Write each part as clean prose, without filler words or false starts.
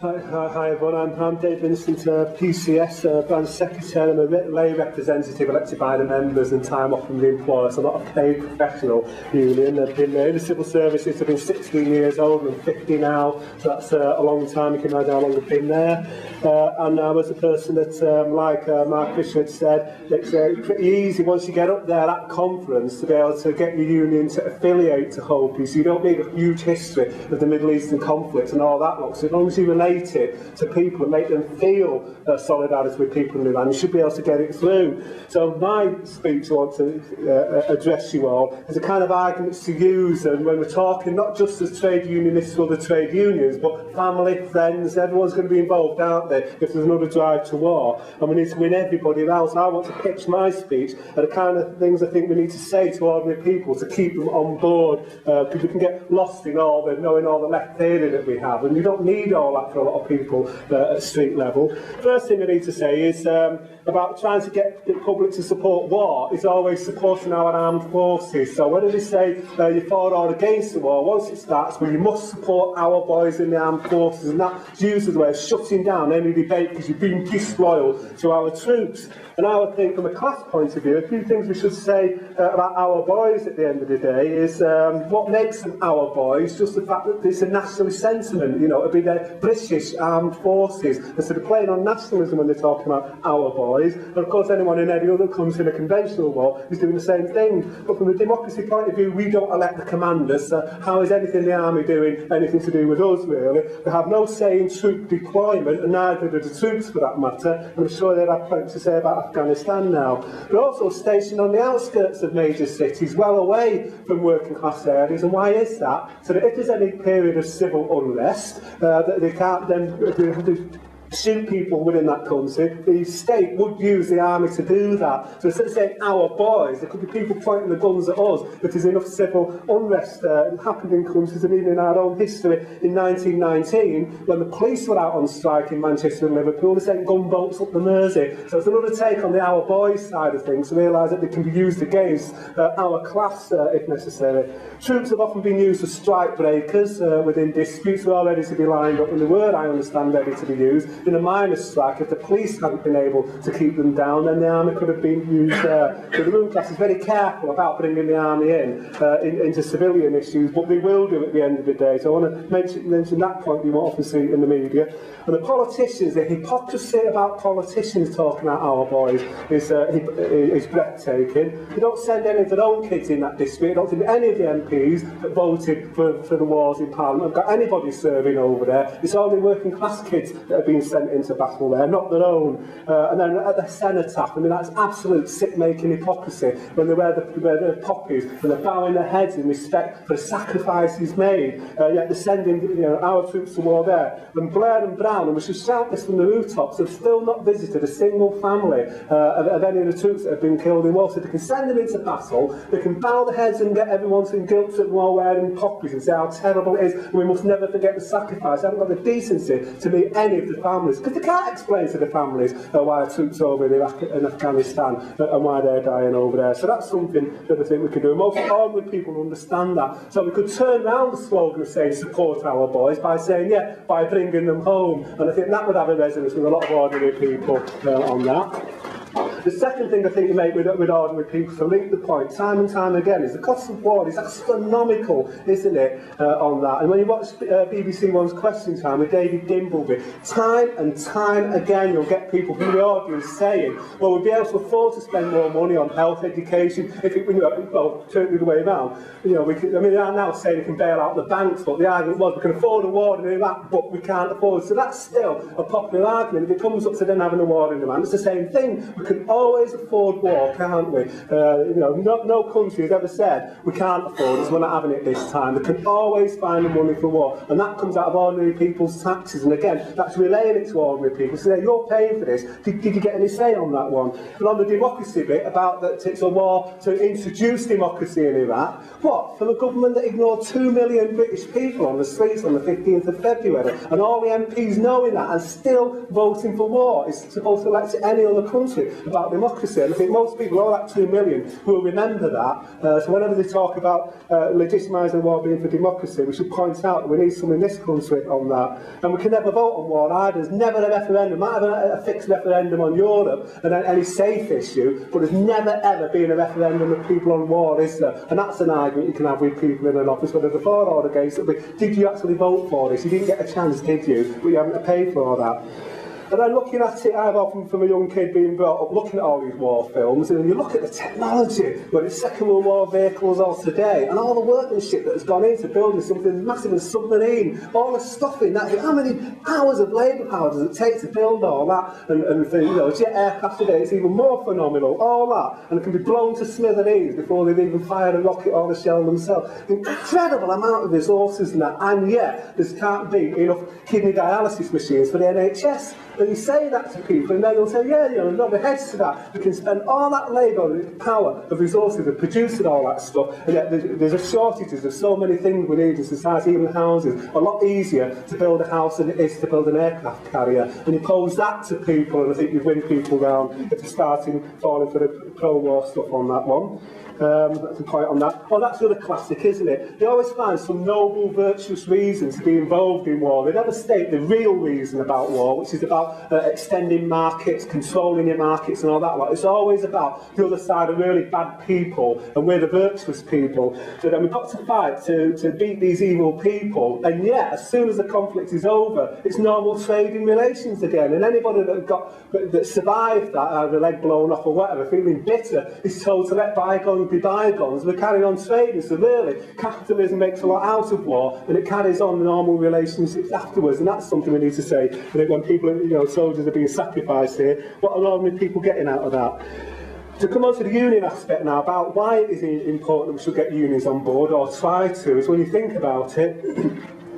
Hi everyone, I'm Dave Vincent, PCS branch secretary. I'm a lay representative elected by the members and time off from the employer, so I'm not a paid professional union. I've been in the civil services, I've been 16 years old and I'm 50 now, so that's a long time. You can imagine how long I've been there. And I was a person that, like Mark Fisher had said, it's pretty easy once you get up there at conference to be able to get your union to affiliate to Hopi, so you don't need a huge history of the Middle Eastern conflict and all that lot. So as long as you relate it to people and make them feel solidarity with people in the land, you should be able to get it through. So my speech I want to address you all is the kind of arguments to use, and when we're talking not just as trade unionists or the trade unions, but family, friends, everyone's going to be involved, aren't they, if there's another drive to war, and we need to win everybody else. I want to pitch my speech at the kind of things I think we need to say to ordinary people to keep them on board, because we can get lost in all the knowing all the left theory that we have, and you don't need all that for a lot of people at street level. First thing I need to say is about trying to get the public to support war is always supporting our armed forces. So whether they say you're for or against the war, once it starts, well, you must support our boys in the armed forces, and that's used as a way of shutting down any debate because you've been disloyal to our troops. And I would think, from a class point of view, a few things we should say about our boys at the end of the day is what makes them our boys, just the fact that it's a nationalist sentiment, you know, it'd be the British armed forces, instead of playing on nationalism when they're talking about our boys. And of course, anyone in any other country in a conventional war is doing the same thing. But from a democracy point of view, we don't elect the commanders, so how is anything in the army doing anything to do with us, really? We have no say in troop deployment, and neither do the troops for that matter. I'm sure they'd have plenty to say about Afghanistan now. They're also stationed on the outskirts of major cities, well away from working class areas. And why is that? So that if there's any period of civil unrest, that they can't then shoot people within that country, the state would use the army to do that. So instead of saying our boys, there could be people pointing the guns at us if there's enough civil unrest happened in countries, and even in our own history in 1919, when the police were out on strike in Manchester and Liverpool, they sent gunboats up the Mersey. So it's another take on the our boys side of things, to realise that they can be used against our class if necessary. Troops have often been used as strike breakers within disputes. They're all ready to be lined up, and they were, I understand, ready to be used. In a minor strike, if the police hadn't been able to keep them down, then the army could have been used there. So the ruling class is very careful about bringing the army into civilian issues, but they will do at the end of the day. So I want to mention that point you won't often see in the media. And the politicians, the hypocrisy about politicians talking about our boys is breathtaking. They don't send any of their own kids in that district. I don't think any of the MPs that voted for the wars in Parliament have got anybody serving over there. It's only working class kids that have been sent into battle there, not their own. And then at the cenotaph, I mean, that's absolute sick-making hypocrisy when they wear the poppies and they're bowing their heads in respect for the sacrifices made, yet they're sending our troops to war there. And Blair and Brown, and we should shout this from the rooftops, have still not visited a single family of any of the troops that have been killed in war. So they can send them into battle, they can bow their heads and get everyone in guilt trip while wearing poppies and say how terrible it is, and we must never forget the sacrifice. They haven't got the decency to meet any of the families, because they can't explain to the families why the troops over in Afghanistan and why they're dying over there. So that's something that I think we can do. Most ordinary people understand that. So we could turn around the slogan of saying support our boys by saying, yeah, by bringing them home. And I think that would have a resonance with a lot of ordinary people on that. The second thing I think you make with ordinary people, to link the point time and time again, is the cost of war is astronomical, isn't it, on that? And when you watch BBC One's Question Time with David Dimbleby, time and time again you'll get people from the audience saying, well, we'll be able to afford to spend more money on health, education, if it, well, turn it the way around. We can, I mean, they are now saying we can bail out the banks, but the argument was we can afford a war in Iraq, but we can't afford it. So that's still a popular argument. If it comes up to then having a war in Iran, it's the same thing. We can always afford war, can't we? No country has ever said we can't afford it, so we're not having it this time. We can always find the money for war, and that comes out of ordinary people's taxes. And again, that's relaying it to ordinary people. So you're paying for this. Did you get any say on that one? And on the democracy bit, about that it's a war to introduce democracy in Iraq, what? From a government that ignored 2 million British people on the streets on the 15th of February, and all the MPs knowing that and still voting for war is supposed to elect any other country about about democracy. And I think most people, all that 2 million, will remember that. So whenever they talk about legitimising war being for democracy, we should point out that we need some in this country on that. And we can never vote on war either. There's never a referendum. Might have a fixed referendum on Europe and any safe issue, but there's never ever been a referendum of people on war, is there? And that's an argument you can have with people in an office, whether they're for or against it. Did you actually vote for this? You didn't get a chance, did you? But you haven't to pay for that. And then looking at it, I've often, from a young kid being brought up, looking at all these war films, and you look at the technology, whether it's Second World War vehicles or today, and all the workmanship that has gone into building something as massive as a submarine, all the stuff in that. How many hours of labour power does it take to build all that? And for, you know, jet aircraft today, it's even more phenomenal, all that, and it can be blown to smithereens before they've even fired a rocket or a shell themselves. Incredible amount of resources in that, and yet there can't be enough kidney dialysis machines for the NHS. And you say that to people, and then they'll say, yeah, you know, nod their heads to that. We can spend all that labour and power of resources of producing all that stuff, and yet there's a shortages of so many things we need in society, even houses. A lot easier to build a house than it is to build an aircraft carrier. And you pose that to people, and I think you win people round if they're falling for the pro-war stuff on that one. That's a point on that. Well, that's really classic, isn't it? They always find some noble, virtuous reason to be involved in war. They never state the real reason about war, which is about extending markets, controlling your markets and all that lot. It's always about the other side of really bad people, and we're the virtuous people. So then we've got to fight to beat these evil people, and yet, as soon as the conflict is over, it's normal trading relations again. And anybody that survived that, either leg blown off or whatever, feeling bitter, is told to let bygones be bygones. We're carrying on trading, so really capitalism makes a lot out of war, and it carries on normal relationships afterwards, and that's something we need to say. I think when people, you know, soldiers are being sacrificed here, what are ordinary people getting out of that? To come on to the union aspect now, about why it is important that we should get unions on board, or try to, is when you think about it,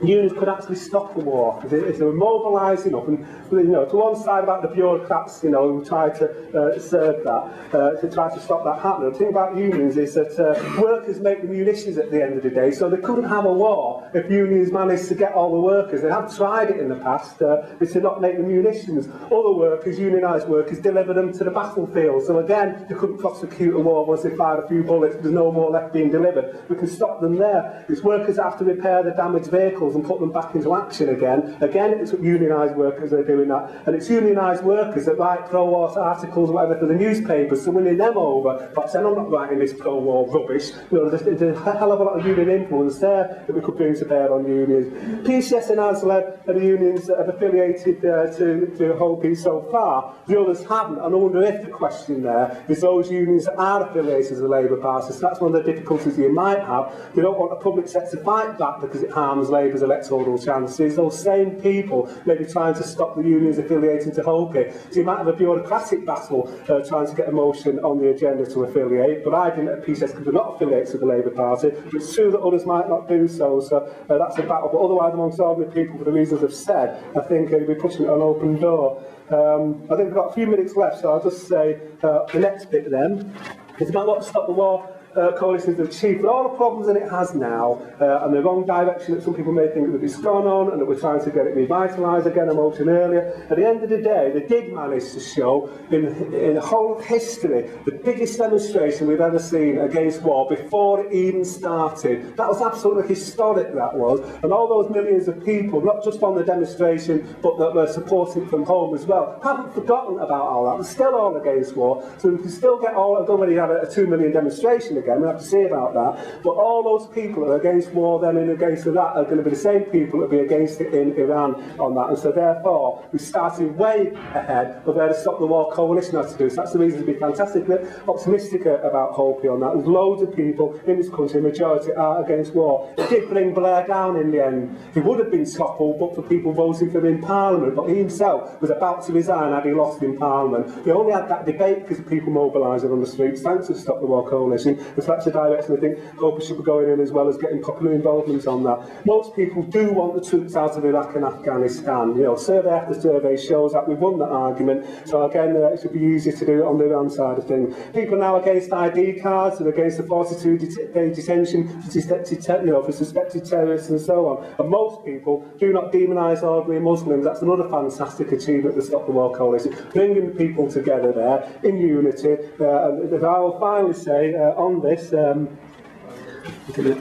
unions could actually stop the war if they were mobilising up, and, you know, to one side about the bureaucrats, you know, who try to serve that, to try to stop that happening. The thing about unions is that workers make the munitions at the end of the day, so they couldn't have a war if unions managed to get all the workers. They have tried it in the past, they did not make the munitions. Other workers, unionised workers, deliver them to the battlefield. So again, they couldn't prosecute a war once they fired a few bullets. There's no more left being delivered. We can stop them there. It's workers that have to repair the damaged vehicles and put them back into action again. Again, it's unionised workers that are doing that. And it's unionised workers that write pro-war articles or whatever for the newspapers, so winning them over, but saying, I'm not writing this pro-war rubbish. You know, there's a hell of a lot of union influence there that we could bring to bear on unions. PCS and ASLEB are the unions that have affiliated to HOPE so far. The others haven't, and I wonder if the question there is those unions that are affiliated to the Labour Party. So that's one of the difficulties you might have. They don't want the public sector to fight back because it harms Labour's electoral chances. Those same people may be trying to stop the unions affiliating to HOPE. So you might have a bureaucratic battle trying to get a motion on the agenda to affiliate, but I didn't at PCS because we're not affiliated to the Labour Party. But it's true that others might not do so, so that's a battle. But otherwise, amongst ordinary people, for the reasons I've said, I think we're pushing an open door. I think we've got a few minutes left, so I'll just say the next bit then. It's about what to stop the war coalitions have achieved, but all the problems that it has now, and the wrong direction that some people may think that it's gone on, and that we're trying to get it revitalised again, I mentioned earlier. At the end of the day, they did manage to show, in the whole of history, the biggest demonstration we've ever seen against war before it even started. That was absolutely historic, that was. And all those millions of people, not just on the demonstration, but that were supporting it from home as well, haven't forgotten about all that. They're still all against war, so we can still get all, I've already had a 2 million demonstration again, we have to see about that. But all those people that are against war then and against that are going to be the same people that will be against it in Iran on that. And so therefore, we started way ahead of where the Stop the War coalition has to do. So that's the reason to be fantastically optimistic about HOPE on that. There's loads of people in this country, the majority are against war. It did bring Blair down in the end. He would have been toppled but for people voting for him in Parliament, but he himself was about to resign had he lost in Parliament. We only had that debate because of people mobilising on the streets, thanks to Stop the War coalition. If that's the direction I think Hope should be going in, as well as getting popular involvement on that. Most people do want the troops out of Iraq and Afghanistan. You know, survey after survey shows that we've won that argument. So again, it should be easier to do it on the Iran side of things. People now against ID cards and against the 42-day detention for suspected terrorists and so on. And most people do not demonise ordinary Muslims. That's another fantastic achievement of the Stop the War Coalition, bringing people together there in unity. And I will finally say on this, a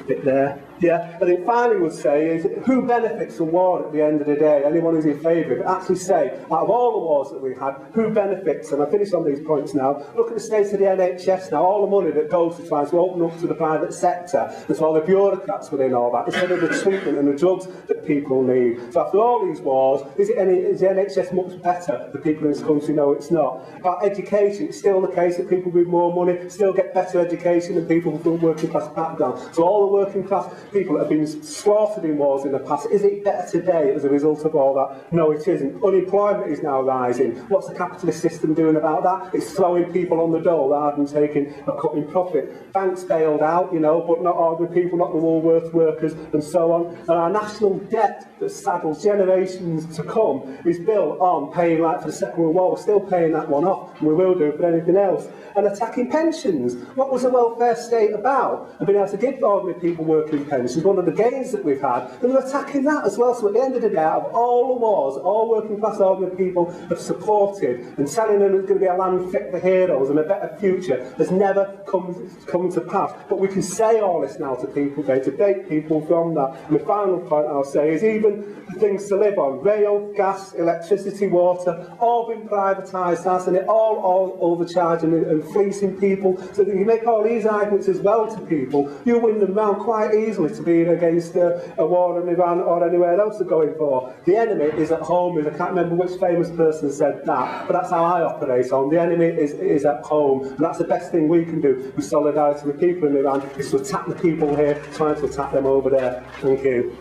bit there. Yeah, I think finally would say is who benefits from war at the end of the day? Anyone who's in favour of it, actually say, out of all the wars that we've had, who benefits? And I finish on these points now. Look at the state of the NHS now, all the money that goes to try to open up to the private sector, and so all the bureaucrats within all that, instead of the treatment and the drugs that people need. So after all these wars, is the NHS much better? The people in this country know it's not. About education, it's still the case that people with more money still get better education than people from working class background. So all the working class people that have been slaughtered in wars in the past, is it better today as a result of all that? No, it isn't. Unemployment is now rising. What's the capitalist system doing about that? It's throwing people on the dole rather than taking a cut in profit. Banks bailed out, you know, but not ordinary people, not the Woolworths workers and so on. And our national debt that saddles generations to come is built on paying, like for the Second World War, we're still paying that one off, and we will do for anything else. And attacking pensions. What was the welfare state about? And being able to give ordinary people working pensions, one of the gains that we've had, and we're attacking that as well. So at the end of the day, out of all the wars, all working class ordinary people have supported, and telling them there's going to be a land fit for heroes and a better future has never come to pass. But we can say all this now to people, to debate people from that. And the final point I'll say is even the things to live on, rail, gas, electricity, water, all been privatised, hasn't it? All overcharging and fleecing people. So that you make all these arguments as well to people, you win them round quite easily to being against a war in Iran or anywhere else they're going for. The enemy is at home. I can't remember which famous person said that, but that's how I operate on. The enemy is at home, and that's the best thing we can do with solidarity with people in Iran, is to attack the people here, trying to attack them over there. Thank you.